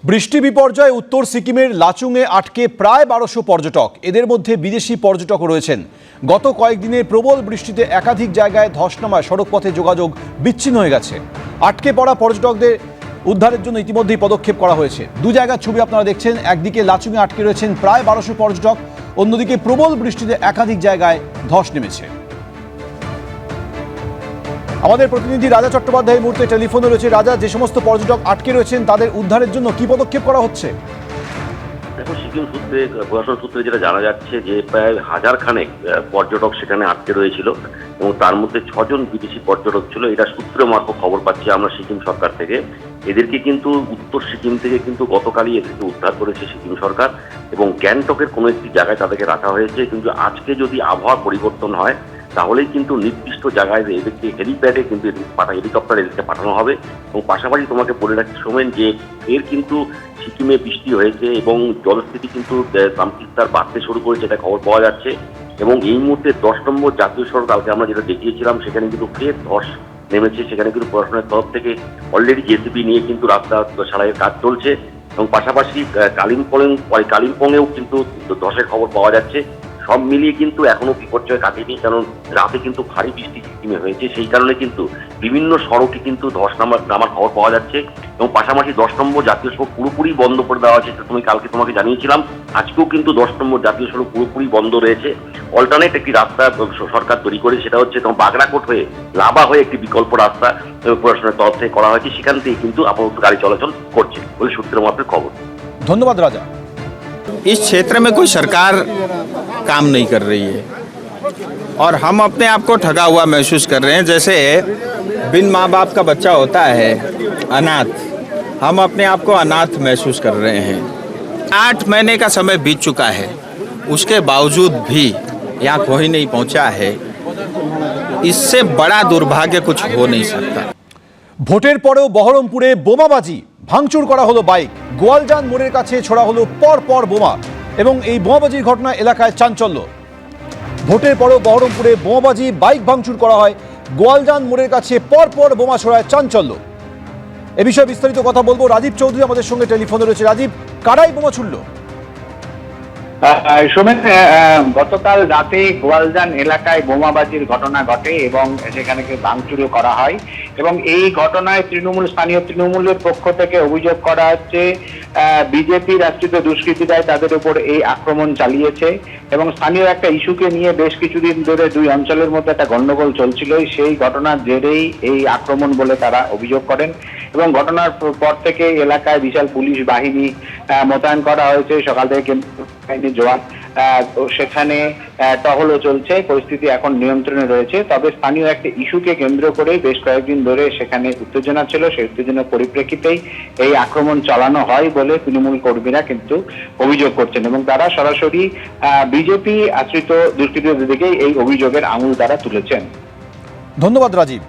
বৃষ্টি বিপর্যয়ে উত্তর সিকিমের লাচুংয়ে আটকে প্রায় 1200 পর্যটক। এদের মধ্যে বিদেশি পর্যটকও রয়েছেন। গত কয়েকদিনের প্রবল বৃষ্টিতে একাধিক জায়গায় ধস নামায় সড়কপথে যোগাযোগ বিচ্ছিন্ন হয়ে গেছে। আটকে পড়া পর্যটকদের উদ্ধারের জন্য ইতিমধ্যেই পদক্ষেপ করা হয়েছে। দু জায়গার ছবি আপনারা দেখছেন। একদিকে লাচুংয়ে আটকে রয়েছেন প্রায় 1200 পর্যটক, অন্যদিকে প্রবল বৃষ্টিতে একাধিক জায়গায় ধস নেমেছে। আমাদের প্রতিনিধি রাজা চট্টোপাধ্যায় এই মুহূর্তে টেলিফোনে রয়েছে। রাজা, যে সমস্ত পর্যটক আটকে রয়েছেন তাদের উদ্ধারের জন্য কি পদক্ষেপ করা হচ্ছে? দেখো, সিকিম সূত্রে, প্রশাসন সূত্রে যেটা জানা যাচ্ছে যে প্রায় 1000 খানেক পর্যটক সেখানে আটকে রয়েছিল এবং তার মধ্যে 6 জন বিদেশি পর্যটক ছিল। এটা সূত্র মারফত খবর পাচ্ছি আমরা সিকিম সরকার থেকে। এদেরকে কিন্তু উত্তর সিকিম থেকে কিন্তু গতকালই এদেরকে উদ্ধার করেছে সিকিম সরকার এবং গ্যাংটকের কোনো একটি জায়গায় তাদেরকে রাখা হয়েছে। কিন্তু আজকে যদি আবহাওয়া পরিবর্তন হয় তাহলেই কিন্তু নির্দিষ্ট জায়গায় এদেরকে হেলিপ্যাডে কিন্তু হেলিকপ্টার এদেরকে পাঠানো হবে। এবং পাশাপাশি তোমাকে বলে রাখছি সোমেন, যে এর কিন্তু সিকিমে বৃষ্টি হয়েছে এবং জলস্থিতি কিন্তু সামচিত্তার বাড়তে শুরু করেছে, এটা খবর পাওয়া যাচ্ছে। এবং এই মুহূর্তে 10 নম্বর জাতীয় সড়ক, কালকে আমরা যেটা দেখিয়েছিলাম, সেখানে কিন্তু ফের ধস নেমেছে। সেখানে কিন্তু প্রশাসনের তরফ থেকে অলরেডি জেসিবি নিয়ে কিন্তু রাস্তা সারাইয়ের কাজ চলছে এবং পাশাপাশি কালিম্পংয়েও কিন্তু ধসের খবর পাওয়া যাচ্ছে। সব মিলিয়ে কিন্তু এখনো বিপর্যয় কাটেনি, কারণ রাতে কিন্তু ভারী বৃষ্টি সিকিমে হয়েছে। সেই কারণে কিন্তু বিভিন্ন সড়কে কিন্তু ধস নামার খবর পাওয়া যাচ্ছে এবং পাশাপাশি 10 নম্বর জাতীয় সড়ক পুরোপুরি বন্ধ করে দেওয়া হয়েছে। কালকে তোমাকে জানিয়েছিলাম, আজকেও কিন্তু 10 নম্বর জাতীয় সড়ক পুরোপুরি বন্ধ রয়েছে। অল্টারনেট একটি রাস্তা সরকার তৈরি করে, সেটা হচ্ছে তোমার বাগরাকোট হয়ে লাভা হয়ে একটি বিকল্প রাস্তা প্রশাসনের তরফ থেকে করা হয়েছে। সেখান থেকে কিন্তু আপাতত গাড়ি চলাচল করছে বলে সূত্রের মাত্র খবর। ধন্যবাদ রাজা। इस क्षेत्र में कोई सरकार काम नहीं कर रही है और हम अपने आप को ठगा हुआ महसूस कर रहे हैं। जैसे बिन माँ बाप का बच्चा होता है अनाथ, हम अपने आप को अनाथ महसूस कर रहे हैं। 8 महीने का समय बीत चुका है, उसके बावजूद भी यहाँ कोई नहीं पहुँचा है। इससे बड़ा दुर्भाग्य कुछ हो नहीं सकता। ভোটের পরেও বহরমপুরে বোমাবাজি, ভাঙচুর করা হলো বাইক। গোয়ালজান মোড়ের কাছে ছোড়া হলো পর বোমা এবং এই বোমাবাজির ঘটনা এলাকায় চাঞ্চল্য। ভোটের পরেও বহরমপুরে বোমাবাজি, বাইক ভাঙচুর করা হয়। গোয়ালজান মোড়ের কাছে পর বোমা ছোড়ায় চাঞ্চল্য। এ বিষয়ে বিস্তারিত কথা বলবো। রাজীব চৌধুরী আমাদের সঙ্গে টেলিফোনে রয়েছে। রাজীব, কারাই বোমা ছুড়ল? সোমেন, গতকাল রাতে গোয়ালজান এলাকায় বোমাবাজির ঘটনা ঘটে এবং সেখানে ভাঙচুরও করা হয় এবং এই ঘটনায় স্থানীয় তৃণমূলের পক্ষ থেকে অভিযোগ করা হচ্ছে বিজেপির আশ্রিত দুষ্কৃতীরা তাদের উপর এই আক্রমণ চালিয়েছে এবং স্থানীয় একটা ইস্যুকে নিয়ে বেশ কিছুদিন ধরে দুই অঞ্চলের মধ্যে একটা গন্ডগোল চলছিল। সেই ঘটনার জেরেই এই আক্রমণ বলে তারা অভিযোগ করেন এবং ঘটনার পর থেকে এলাকায় বিশাল পুলিশ বাহিনী মোতায়েন করা হয়েছে। সকাল থেকে জওয়ান সেখানে টহলও চলছে। পরিস্থিতি এখন নিয়ন্ত্রণে রয়েছে। তবে স্থানীয় একটা ইস্যুকে কেন্দ্র করে বেশ কয়েকদিন ধরে সেখানে উত্তেজনা ছিল। সেই উত্তেজনার পরিপ্রেক্ষিতেই এই আক্রমণ চালানো হয় বলে তৃণমূল কর্মীরা কিন্তু অভিযোগ করছেন এবং তারা সরাসরি বিজেপি আশ্রিত দুষ্কৃতীদের দিকে এই অভিযোগের আঙুল তারা তুলেছেন। ধন্যবাদ রাজীব।